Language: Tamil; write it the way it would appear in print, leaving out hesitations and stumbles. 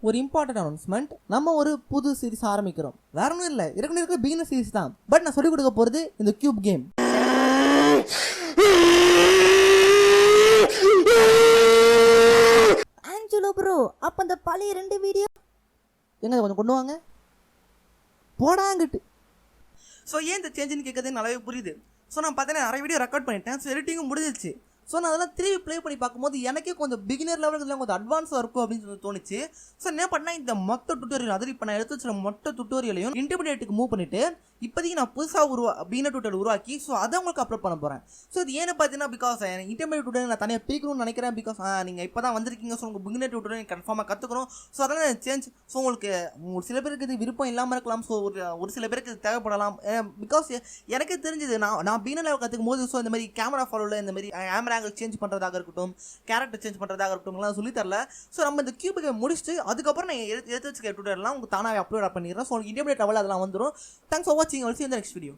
ஒரு இம்பார்ட்டன்ட் அனௌன்ஸ்மெண்ட். நம்ம ஒரு புது சீரிஸ் ஆரம்பிக்கிறோம். வேற ஒன்றும் இல்லை, இருக்க பிகினர் சீரிஸ் தான். பட் நான் சொல்லிக் கொடுக்க போகிறது இந்த கியூப் கேம். ஆஞ்சலோ ப்ரோ, அப்ப அந்த பழைய 2 வீடியோ எங்க கொஞ்சம் கொண்டு வாங்க போடாங்கிட்டு. ஸோ ஏன் இந்த சேஞ்சுன்னு கேட்குறது நல்லாவே புரியுது. ஸோ நான் பார்த்தீங்கன்னா நிறைய வீடியோ ரெக்கார்ட் பண்ணிட்டேன். ஸோ எடிட்டிங்கும் முடிஞ்சிச்சு. ஸோ நான் அதெல்லாம் திரும்பி ப்ளே பண்ணி பார்க்கும்போது எனக்கே கொஞ்சம் பிகினர் லெவலுக்கு கொஞ்சம் அட்வான்ஸாக இருக்கும் அப்படின்னு சொல்லி தோணுச்சு. ஸோ என்ன பண்ணால் இந்த மொத்த டுட்டோரியல், அதில் இப்போ நான் எடுத்து வச்சுற மொத்த டுட்டோரியலையும் இன்டர்மீடியேட்டுக்கு மூவ் பண்ணிவிட்டு இப்போதைக்கு நான் புதுசாக பிகினர் டுட்டோரியல் உருவாக்கி ஸோ அதை உங்களுக்கு அப்லோட் பண்ண போகிறேன். ஸோ இது ஏன்னு பார்த்தீங்கன்னா பிகாஸ் இன்டர்மீடியட் டுட்டோரியல் நான் தனியாக பிரிக்கணும்னு நினைக்கிறேன். பிகாஸ் நீங்கள் இப்போ தான் வந்திருக்கீங்க. ஸோ உங்களுக்கு பிகினர் டுட்டோரியல் கன்ஃபார்மாக கற்றுக்கணும். ஸோ அதெல்லாம் சேஞ்ச். ஸோ உங்களுக்கு சில பேருக்கு இது விருப்பம் இல்லாமல் இருக்கலாம். ஸோ ஒரு சில பேருக்கு இது தேவைப்படலாம். பிகாஸ் எனக்கு தெரிஞ்சது நான் பிகினர் லெவல் கற்றுக்கும் போது ஸோ இந்த மாதிரி கேமரா ஃபாலோவில் இந்த மாதிரி கேமரா ஆங்கிள் சேஞ்ச் பண்ணுறதாக இருக்கட்டும், கேரக்டர் சேஞ்ச் பண்ணுறதாக இருக்கட்டும் சொல்லி தரல. ஸோ நம்ம இந்த கியூபை முடிச்சுட்டு அதுக்கப்புறம் நான் எடுத்து வச்சுக்க டுட்டோரியல்லாம் உங்களுக்கு தானாக அப்லோட் பண்ணிடுறேன். ஸோ இன்டர்மீடியட் லெவலில் அதெல்லாம் வந்துடும். தேங்க்ஸ் ஃபார் வாட்சிங். ஆல்சோ இந்த நெக்ஸ்ட் வீடியோ.